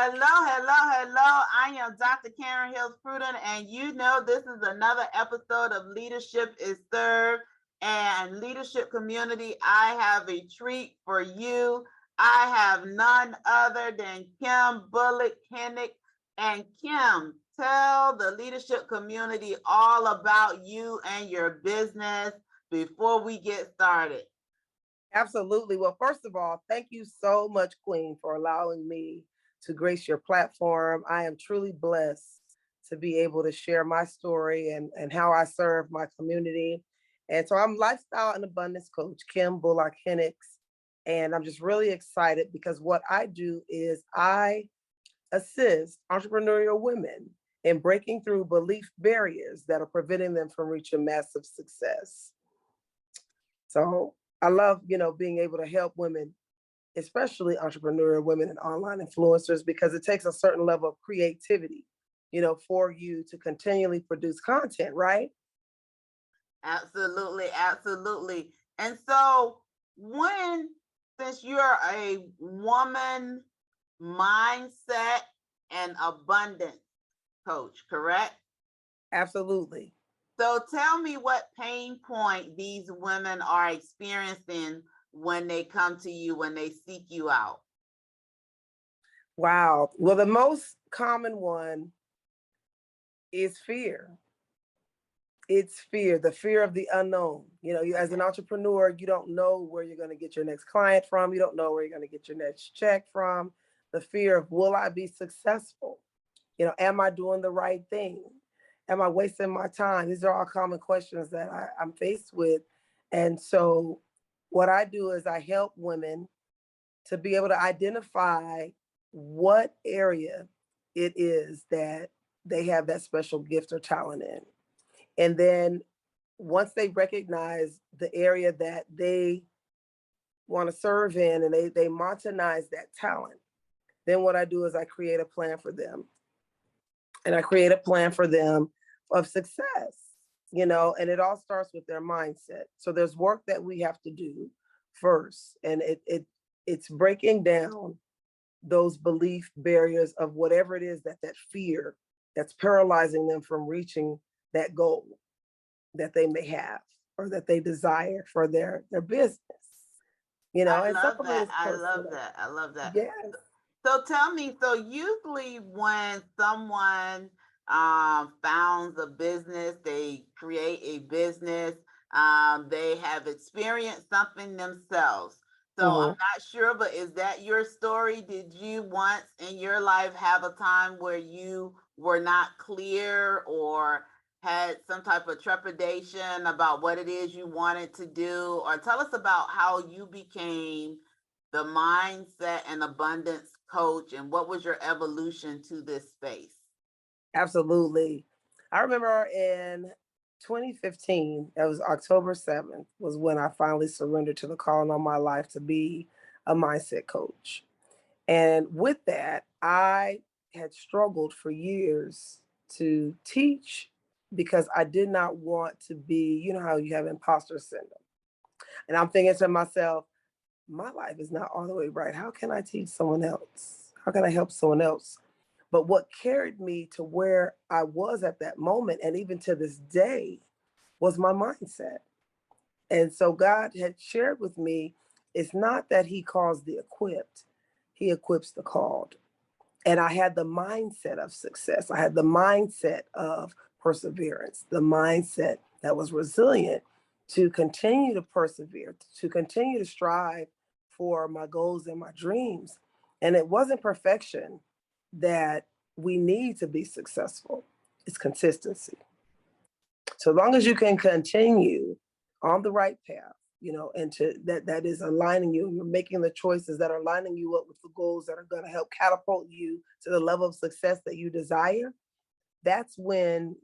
Hello. I am Dr. Karen Hills Pruden, and you know this is another episode of Leadership is Served and Leadership Community. I have a treat for you. I have none other than Kim Bullock-Hennix. And Kim, tell the leadership community all about you and your business before we get started. Absolutely. Well, first of all, thank you so much, Queen, for allowing me to grace your platform. I am truly blessed to be able to share my story and how I serve my community. And so I'm Lifestyle and Abundance Coach Kim Bullock-Hennix. And I'm just really excited because what I do is I assist entrepreneurial women in breaking through belief barriers that are preventing them from reaching massive success. So I love, being able to help women, especially entrepreneurial women and online influencers, because it takes a certain level of creativity, for you to continually produce content, right? Absolutely. And so since you're a woman mindset and abundance coach, correct? Absolutely. So tell me what pain point these women are experiencing when they come to you, when they seek you out. Wow. Well, the most common one is fear. It's fear, the fear of the unknown. You as an entrepreneur, you don't know where you're going to get your next client from. You don't know where you're going to get your next check from. The fear of, will I be successful? Am I doing the right thing? Am I wasting my time? These are all common questions that I'm faced with. And so what I do is I help women to be able to identify what area it is that they have that special gift or talent in. And then once they recognize the area that they want to serve in and they monetize that talent, then what I do is I create a plan for them. And I create a plan for them of success, and it all starts with their mindset. So there's work that we have to do first. And it's breaking down those belief barriers of whatever it is that fear that's paralyzing them from reaching that goal that they may have or that they desire for their business. I and love some of it that. is I love personal. that. I love that. Yes. So tell me, so usually when someone founds a business, they create a business, they have experienced something themselves. So I'm Mhm. not sure, but is that your story? Did you once in your life have a time where you were not clear or had some type of trepidation about what it is you wanted to do? Or tell us about how you became the mindset and abundance coach, and what was your evolution to this space? Absolutely. I remember in 2015, that was October 7th, was when I finally surrendered to the calling on my life to be a mindset coach. And with that, I had struggled for years to teach because I did not want to be, how you have imposter syndrome. And I'm thinking to myself, my life is not all the way right. How can I teach someone else? How can I help someone else? But what carried me to where I was at that moment, and even to this day, was my mindset. And so God had shared with me, it's not that he calls the equipped, he equips the called. And I had the mindset of success. I had the mindset of perseverance, the mindset that was resilient to continue to persevere, to continue to strive for my goals and my dreams. And it wasn't perfection that we need to be successful, it's consistency. So long as you can continue on the right path, and to that is aligning you, and you're making the choices that are lining you up with the goals that are going to help catapult you to the level of success that you desire, that's when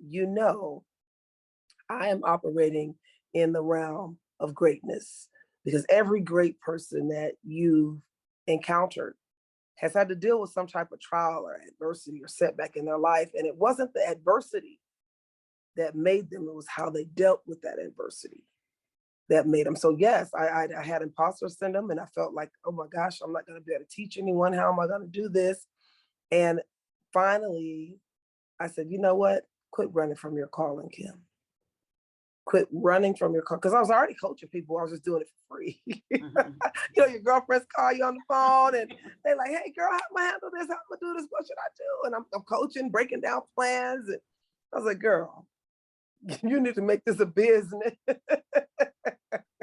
I am operating in the realm of greatness. Because every great person that you've encountered has had to deal with some type of trial or adversity or setback in their life. And it wasn't the adversity that made them, it was how they dealt with that adversity that made them. So yes, I had imposter syndrome, and I felt like, oh my gosh, I'm not going to be able to teach anyone. How am I going to do this? And finally, I said, you know what? Quit running from your calling, Kim. Quit running from your call. Because I was already coaching people. I was just doing it for free. Your girlfriends call you on the phone and they're like, hey, girl, how am I handle this? How am I do this? What should I do? And I'm coaching, breaking down plans. And I was like, girl, you need to make this a business.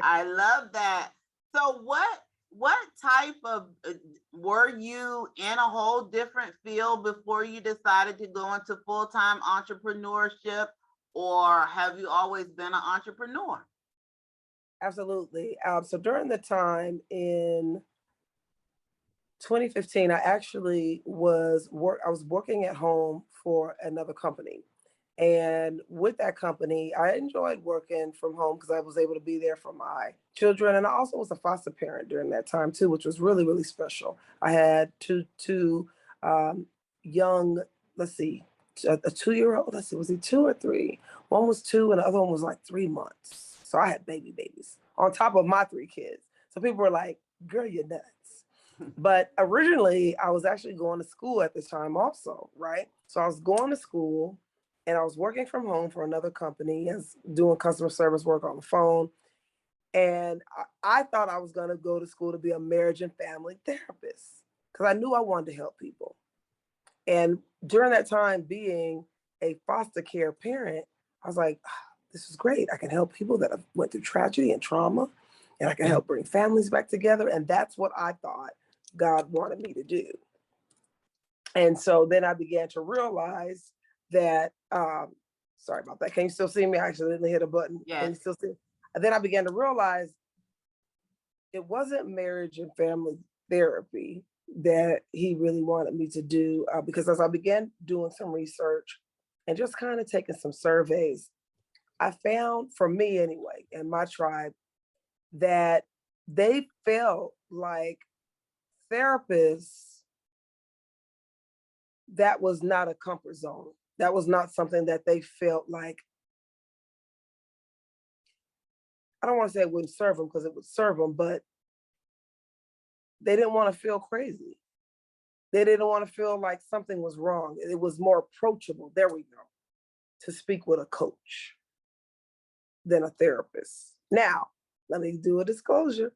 I love that. So what type of were you in a whole different field before you decided to go into full-time entrepreneurship, or have you always been an entrepreneur? Absolutely. So during the time in 2015, I actually I was working at home for another company. And with that company, I enjoyed working from home because I was able to be there for my children. And I also was a foster parent during that time too, which was really, really special. I had two young, let's see, a 2-year-old, let's see, was he 2 or 3? One was 2 and the other one was like 3 months. So I had babies on top of my 3 kids. So people were like, girl, you're nuts. But originally, I was actually going to school at this time also, right? So I was going to school and I was working from home for another company as doing customer service work on the phone. And I thought I was going to go to school to be a marriage and family therapist because I knew I wanted to help people. And during that time, being a foster care parent, I was like, this is great. I can help people that have went through tragedy and trauma, and I can help bring families back together. And that's what I thought God wanted me to do. And so then I began to realize that, sorry about that. Can you still see me? I accidentally hit a button. Yes. Can you still see? And then I began to realize it wasn't marriage and family therapy that he really wanted me to do, because as I began doing some research and just kind of taking some surveys, I found, for me anyway, and my tribe, that they felt like therapists, that was not a comfort zone. That was not something that they felt like, I don't want to say it wouldn't serve them because it would serve them, but they didn't want to feel crazy. They didn't want to feel like something was wrong. It was more approachable, there we go, to speak with a coach than a therapist. Now, let me do a disclosure.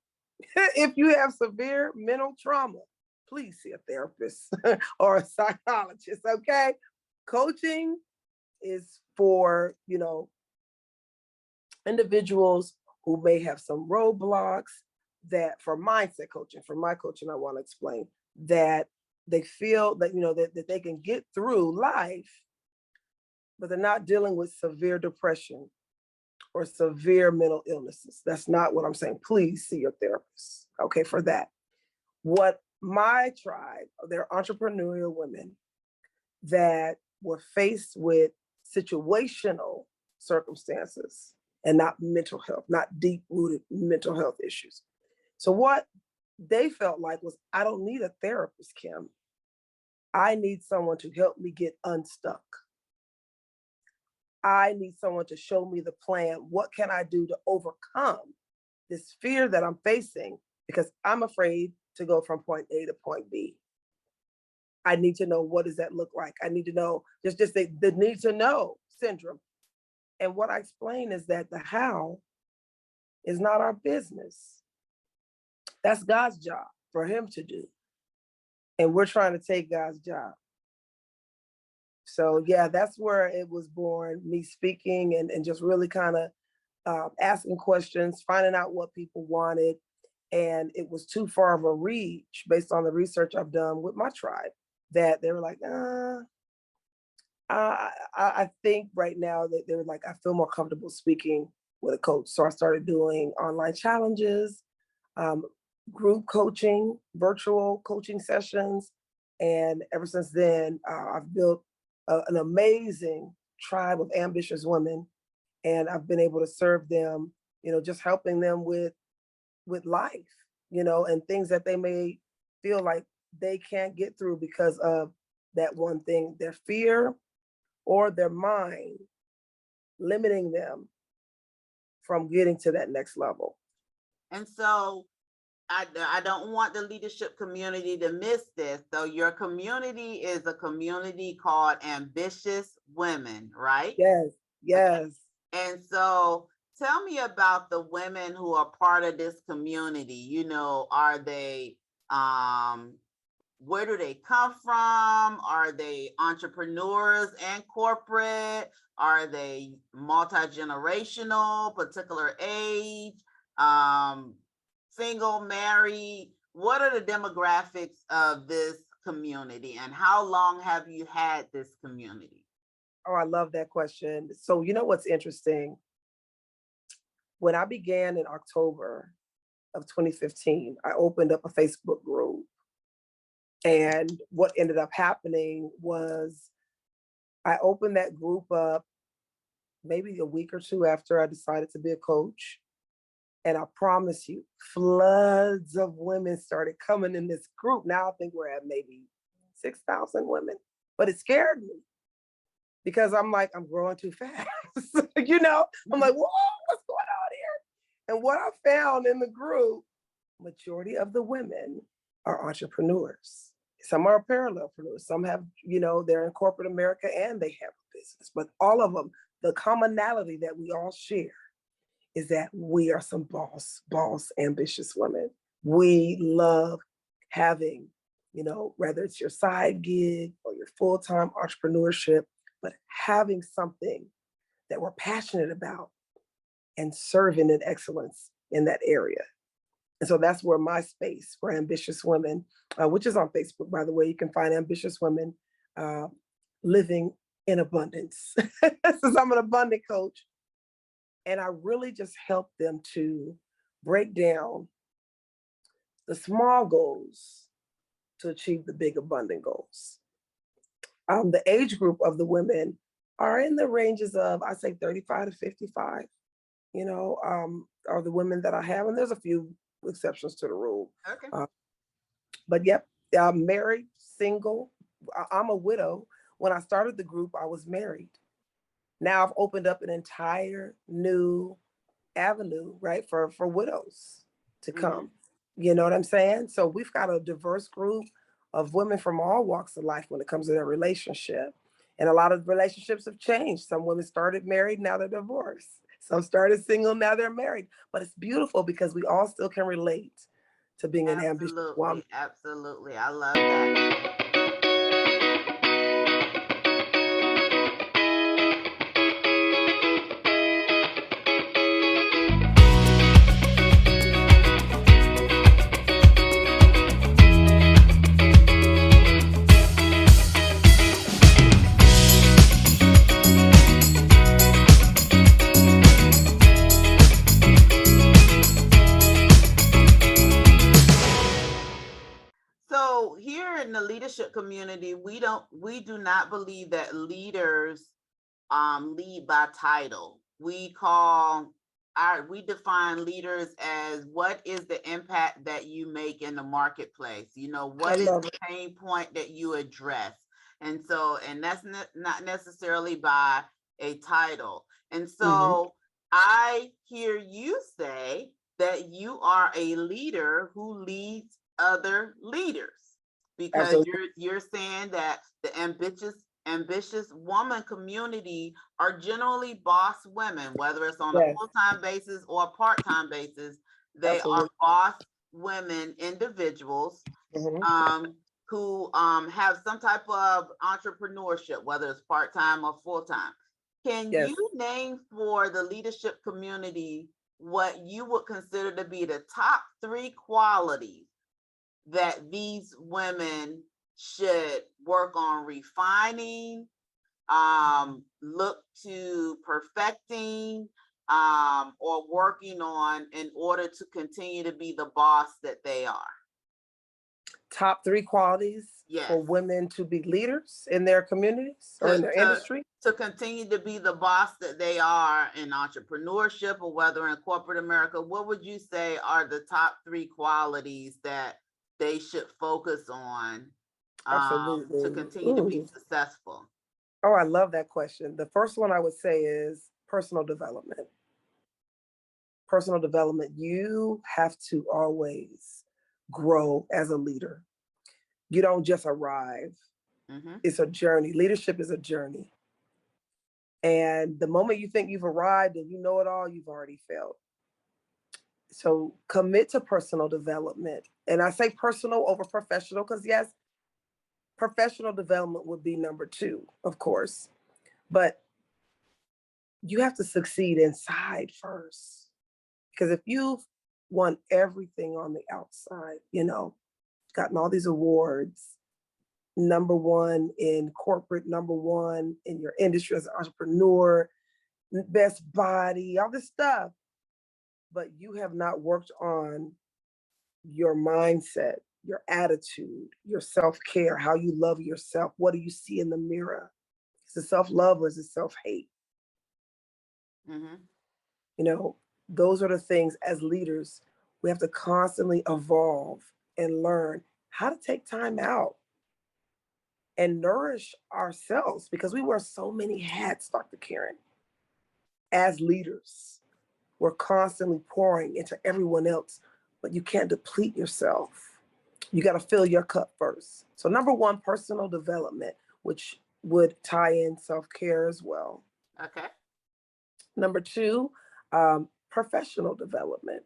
If you have severe mental trauma, please see a therapist or a psychologist, okay? Coaching is for, individuals who may have some roadblocks, that for mindset coaching, for my coaching, I want to explain that they feel that, that they can get through life, but they're not dealing with severe depression or severe mental illnesses. That's not what I'm saying. Please see your therapist, okay, for that. What my tribe, they're entrepreneurial women that were faced with situational circumstances and not mental health, not deep-rooted mental health issues. So what they felt like was, I don't need a therapist, Kim. I need someone to help me get unstuck. I need someone to show me the plan. What can I do to overcome this fear that I'm facing? Because I'm afraid to go from point A to point B. I need to know, what does that look like? I need to know, just the need to know syndrome. And what I explain is that the how is not our business. That's God's job for him to do. And we're trying to take God's job. So yeah, that's where it was born, me speaking and just really kind of asking questions, finding out what people wanted. And it was too far of a reach based on the research I've done with my tribe, that they were like, I think right now that they were like, I feel more comfortable speaking with a coach. So I started doing online challenges, group coaching, virtual coaching sessions. And ever since then, I've built an amazing tribe of ambitious women. And I've been able to serve them, just helping them with life, and things that they may feel like they can't get through because of that one thing, their fear or their mind limiting them from getting to that next level. And so I don't want the leadership community to miss this. So your community is a community called Ambitious Women, right? Yes, Okay. yes. And so tell me about the women who are part of this community. Are they um where do they come from? Are they entrepreneurs and corporate? Are they multi-generational, particular age, um, single, married? What are the demographics of this community, and how long have you had this community? Oh, I love that question. So, you know what's interesting? When I began in October of 2015, I opened up a Facebook group. And what ended up happening was I opened that group up maybe a week or two after I decided to be a coach. And I promise you, floods of women started coming in this group. Now I think we're at maybe 6,000 women, but it scared me because I'm like, I'm growing too fast. I'm like, whoa, what's going on here? And what I found in the group, majority of the women are entrepreneurs. Some are parallelpreneurs. Some have, they're in corporate America and they have a business. But all of them, the commonality that we all share is that we are some boss, ambitious women. We love having, whether it's your side gig or your full-time entrepreneurship, but having something that we're passionate about and serving in excellence in that area. And so that's where my space for ambitious women, which is on Facebook, by the way, you can find ambitious women living in abundance. Since I'm an abundant coach. And I really just help them to break down the small goals to achieve the big abundant goals. The age group of the women are in the ranges of, I say 35 to 55, are the women that I have. And there's a few exceptions to the rule. Okay. But yep, I'm married, single. I'm a widow. When I started the group, I was married. Now I've opened up an entire new avenue, right, for widows to come. You know what I'm saying? So we've got a diverse group of women from all walks of life when it comes to their relationship. And a lot of relationships have changed. Some women started married, now they're divorced. Some started single, now they're married. But it's beautiful because we all still can relate to being an ambitious woman. Absolutely. I love that. So here in the leadership community, we do not believe that leaders lead by title. We define leaders as what is the impact that you make in the marketplace. What is the pain point that you address? And that's not necessarily by a title. And so I hear you say that you are a leader who leads other leaders, because you're saying that the ambitious woman community are generally boss women, whether it's on a full-time basis or a part-time basis. They are boss women individuals who have some type of entrepreneurship, whether it's part-time or full-time. Can you name for the leadership community what you would consider to be the top 3 qualities that these women should work on refining, look to perfecting, or working on in order to continue to be the boss that they are? Top 3 qualities for women to be leaders in their communities or in their industry? To continue to be the boss that they are in entrepreneurship, or whether in corporate America, what would you say are the top 3 qualities that they should focus on to continue to be successful? Oh, I love that question. The first one I would say is personal development. personal development, you have to always grow as a leader. You don't just arrive. It's a journey. Leadership is a journey. And the moment you think you've arrived and you know it all, you've already failed. So commit to personal development. And I say personal over professional because, yes, professional development would be number two, of course. But you have to succeed inside first. Because if you've won everything on the outside, gotten all these awards, number one in corporate, number one in your industry as an entrepreneur, best body, all this stuff, but you have not worked on your mindset, your attitude, your self-care, how you love yourself. What do you see in the mirror? Is it self-love or is it self-hate? Those are the things as leaders, we have to constantly evolve and learn how to take time out and nourish ourselves, because we wear so many hats, Dr. Karen. As leaders, we're constantly pouring into everyone else, but you can't deplete yourself. You got to fill your cup first. So number one, personal development, which would tie in self-care as well. Okay. Number two, professional development.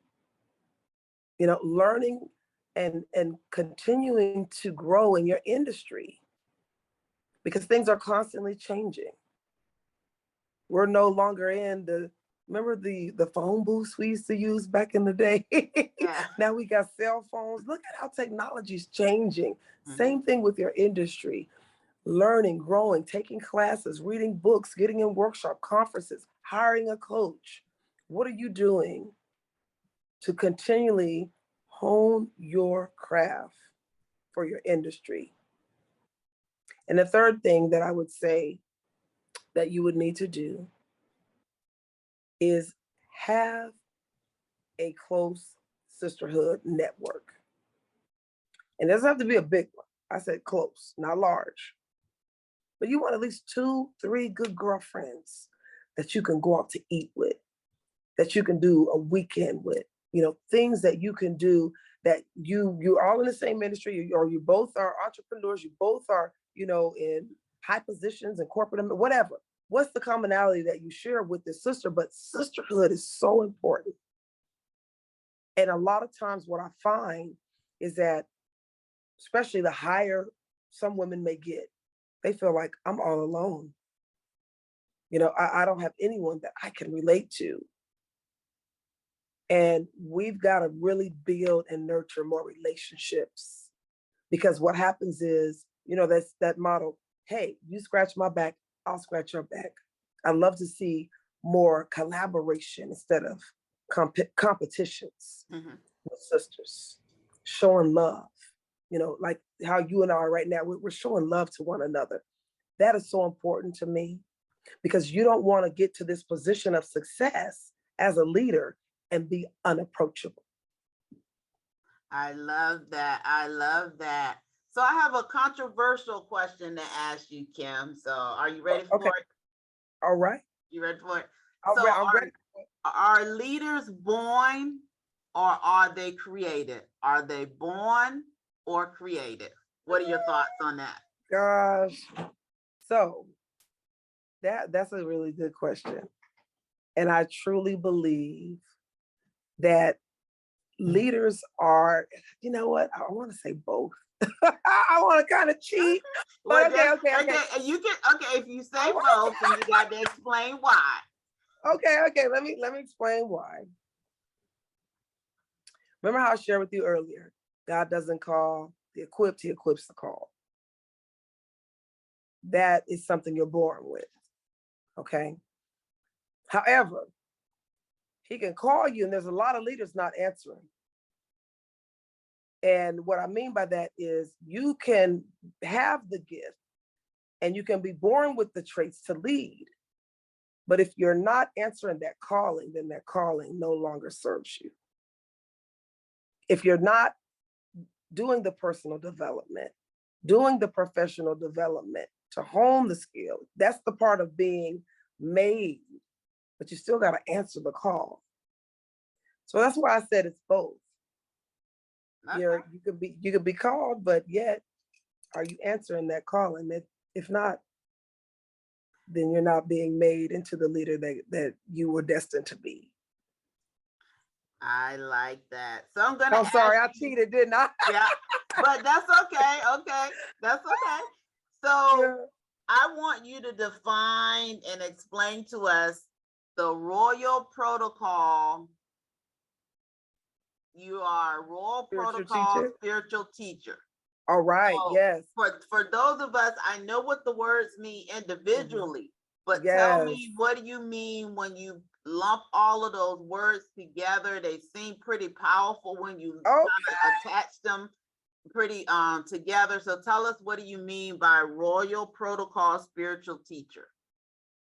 Learning and continuing to grow in your industry, because things are constantly changing. We're no longer in remember the phone booths we used to use back in the day? Yeah. Now we got cell phones. Look at how technology is changing. Same thing with your industry. Learning, growing, taking classes, reading books, getting in workshop, conferences, hiring a coach. What are you doing to continually hone your craft for your industry? And the third thing that I would say that you would need to do is have a close sisterhood network. And it doesn't have to be a big one. I said close, not large. But you want at least 2, 3 good girlfriends that you can go out to eat with, that you can do a weekend with, things that you can do that you're all in the same industry, or you both are entrepreneurs, you both are, in high positions in corporate, whatever. What's the commonality that you share with this sister? But sisterhood is so important. And a lot of times what I find is that, especially the higher some women may get, they feel like I'm all alone. I don't have anyone that I can relate to. And we've got to really build and nurture more relationships, because what happens is, that's that motto, hey, you scratch my back, I'll scratch your back. I love to see more collaboration instead of competitions with sisters, showing love, like how you and I are right now, we're showing love to one another. That is so important to me, because you don't want to get to this position of success as a leader and be unapproachable. I love that. I love that. So I have a controversial question to ask you, Kim. So are you ready for it? All right. You ready for it? I'm ready. Are leaders born or are they created? Are they born or created? What are your thoughts on that? Gosh. So that's a really good question. And I truly believe that leaders are, you know what? I want to say both. I want to kind of cheat. But okay. You can, if you say both, then you got to explain why. Okay. Let me explain why. Remember how I shared with you earlier, God doesn't call the equipped, he equips the call. That is something you're born with. Okay. However, he can call you, and there's a lot of leaders not answering. And what I mean by that is you can have the gift and you can be born with the traits to lead. But if you're not answering that calling, then that calling no longer serves you. If you're not doing the personal development, doing the professional development to hone the skill, that's the part of being made, but you still got to answer the call. So that's why I said it's both. Okay. You could be called, but yet are you answering that call? And if not, then you're not being made into the leader that you were destined to be. I like that. So I'm gonna I'm sorry, I ask you, cheated, didn't I? yeah, but that's okay. Okay, that's okay. So Yeah. I want you to define and explain to us the royal protocol. You are a royal Spiritual protocol teacher. spiritual teacher. All right. So Yes. for those of us, I know what the words mean Mhm. individually, but tell Yes. me, what do you mean when you lump all of those words together? They seem pretty powerful when you Okay. attach them pretty together. So tell us, what do you mean by royal protocol spiritual teacher?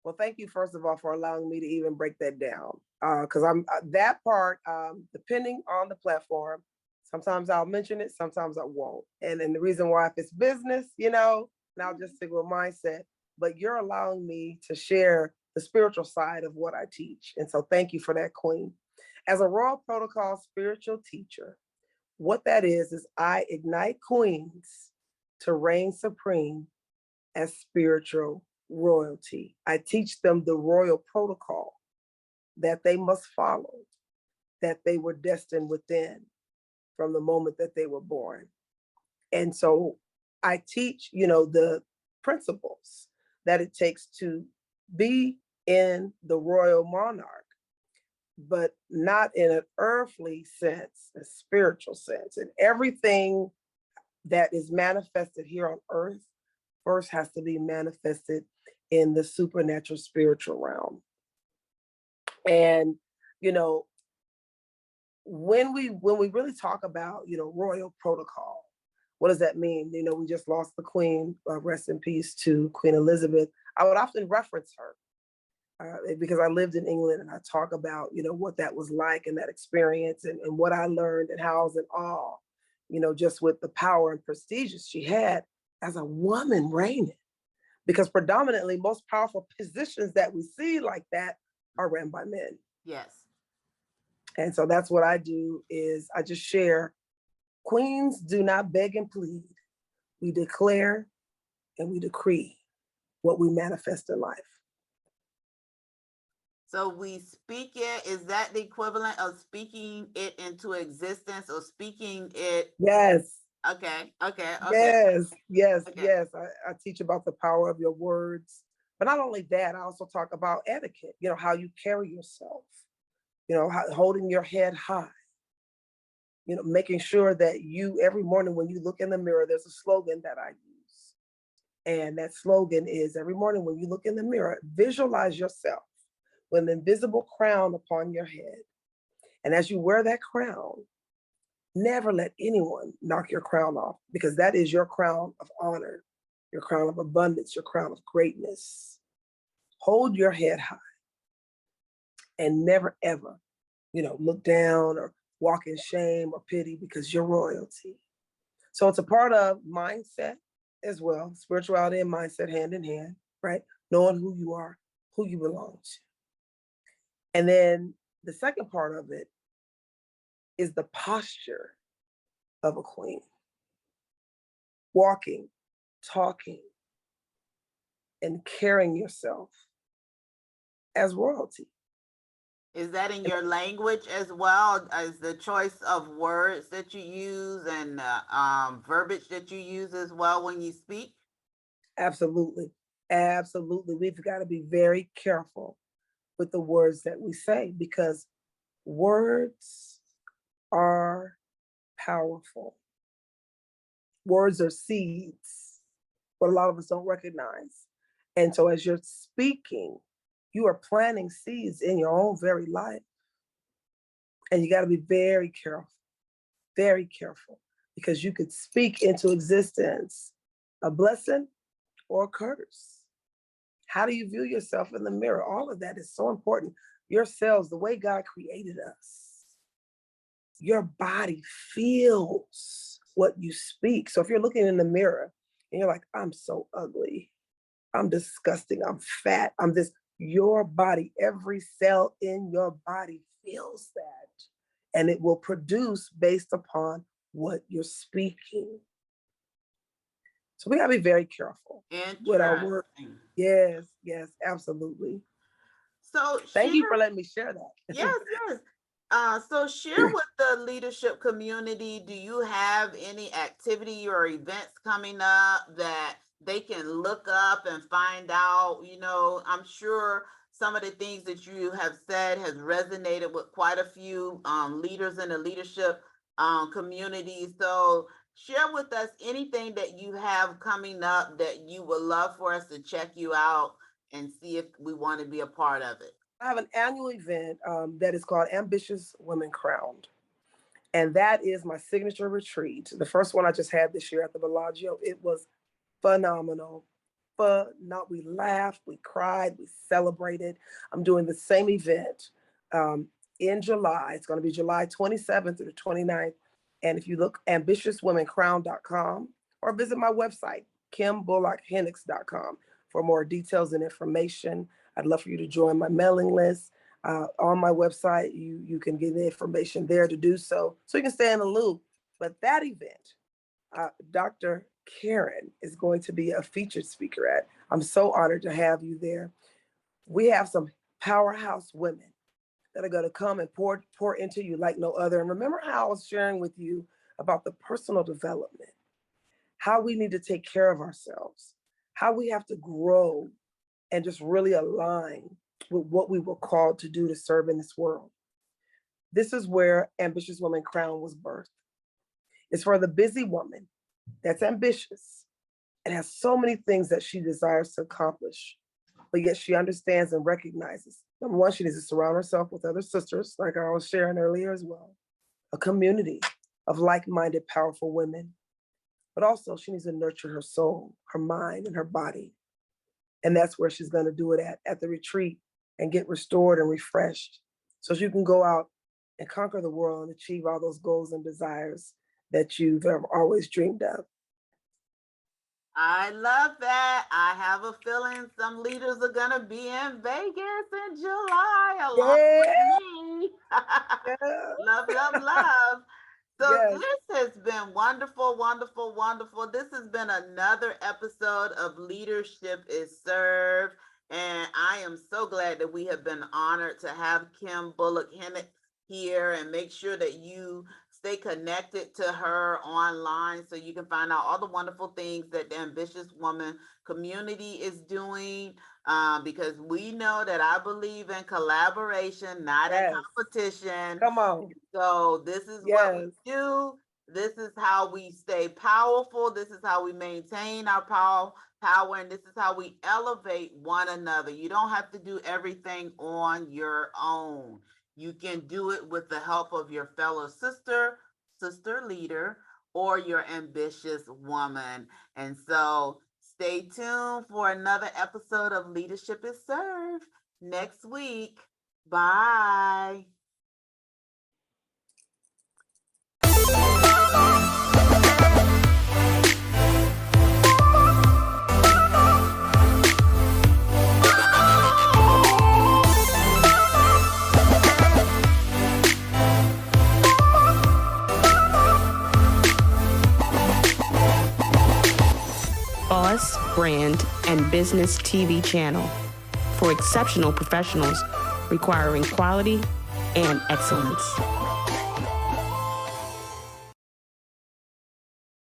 Well, thank you first of all for allowing me to even break that down. Because I'm that part, depending on the platform, sometimes I'll mention it, sometimes I won't. And the reason why, if it's business, and I'll just stick with mindset. But you're allowing me to share the spiritual side of what I teach. And so thank you for that, Queen. As a Royal Protocol spiritual teacher, what that is I ignite queens to reign supreme as spiritual royalty. I teach them the royal protocol that they must follow, that they were destined within from the moment that they were born. And so I teach, the principles that it takes to be in the royal monarch, but not in an earthly sense, a spiritual sense. And everything that is manifested here on earth first has to be manifested in the supernatural spiritual realm. And, you know, when we really talk about, royal protocol, what does that mean? We just lost the queen, rest in peace to Queen Elizabeth. I would often reference her because I lived in England, and I talk about, what that was like and that experience, and what I learned, and how I was in awe, just with the power and prestige she had as a woman reigning. Because predominantly most powerful positions that we see like that are ran by men. Yes. And so that's what I do, is I just share, queens do not beg and plead. We declare and we decree what we manifest in life. So we speak it. Is that the equivalent of speaking it into existence, or speaking it? Yes. Okay. Yes. Okay. Yes. I teach about the power of your words. But not only that, I also talk about etiquette, how you carry yourself, holding your head high, making sure that you, every morning when you look in the mirror, there's a slogan that I use. And that slogan is, every morning when you look in the mirror, visualize yourself with an invisible crown upon your head. And as you wear that crown, never let anyone knock your crown off, because that is your crown of honor, your crown of abundance, your crown of greatness. Hold your head high and never, ever, look down or walk in shame or pity, because you're royalty. So it's a part of mindset as well, spirituality and mindset hand in hand, right? Knowing who you are, who you belong to. And then the second part of it is the posture of a queen. Walking, talking, and carrying yourself as royalty. Is that in your language as well as the choice of words that you use, and verbiage that you use as well when you speak? Absolutely. Absolutely. We've got to be very careful with the words that we say, because words are powerful. Words are seeds, but a lot of us don't recognize. And so as you're speaking, you are planting seeds in your own very life. And you got to be very careful, because you could speak into existence a blessing or a curse. How do you view yourself in the mirror? All of that is so important. Your cells, the way God created us, your body feels what you speak. So if you're looking in the mirror and you're like, I'm so ugly, I'm disgusting, I'm fat, I'm this, your body, every cell in your body feels that. and it will produce based upon what you're speaking. So we gotta be very careful with our work. Yes, absolutely. So thank you for letting me share that. Yes. So share with the leadership community, do you have any activity or events coming up that they can look up and find out? I'm sure some of the things that you have said has resonated with quite a few leaders in the leadership community. So share with us anything that you have coming up that you would love for us to check you out and see if we want to be a part of it. I have an annual event that is called Ambitious Women Crowned. And that is my signature retreat. The first one I just had this year at the Bellagio. It was phenomenal. We laughed, we cried, we celebrated. I'm doing the same event in July. It's going to be July 27th through the 29th. And if you look ambitiouswomencrown.com or visit my website, kimbullock-hennix.com for more details and information. I'd love for you to join my mailing list. On my website, you can get the information there to do so you can stay in the loop. But that event, Dr. Karen is going to be a featured speaker at. I'm so honored to have you there. We have some powerhouse women that are going to come and pour into you like no other. And remember how I was sharing with you about the personal development, how we need to take care of ourselves, how we have to grow and just really align with what we were called to do to serve in this world. This is where Ambitious Woman Crown was birthed. It's for the busy woman that's ambitious and has so many things that she desires to accomplish, but yet she understands and recognizes. Number one, she needs to surround herself with other sisters, like I was sharing earlier as well, a community of like-minded, powerful women. But also she needs to nurture her soul, her mind, and her body. And that's where she's going to do it at the retreat and get restored and refreshed so she can go out and conquer the world and achieve all those goals and desires that you've always dreamed of. I love that. I have a feeling some leaders are going to be in Vegas in July along with me. Love. So This has been wonderful. This has been another episode of Leadership is Served. And I am so glad that we have been honored to have Kim Bullock-Hennix here, and make sure that you stay connected to her online so you can find out all the wonderful things that the Ambitious Woman community is doing, because we know that I believe in collaboration, not in competition. Come on. So this is what we do. This is how we stay powerful. This is how we maintain our power, and this is how we elevate one another. You don't have to do everything on your own. You can do it with the help of your fellow sister leader, or your ambitious woman. And so stay tuned for another episode of Leadership is Served next week. Bye. Boss, Brand, and Business TV channel for exceptional professionals requiring quality and excellence.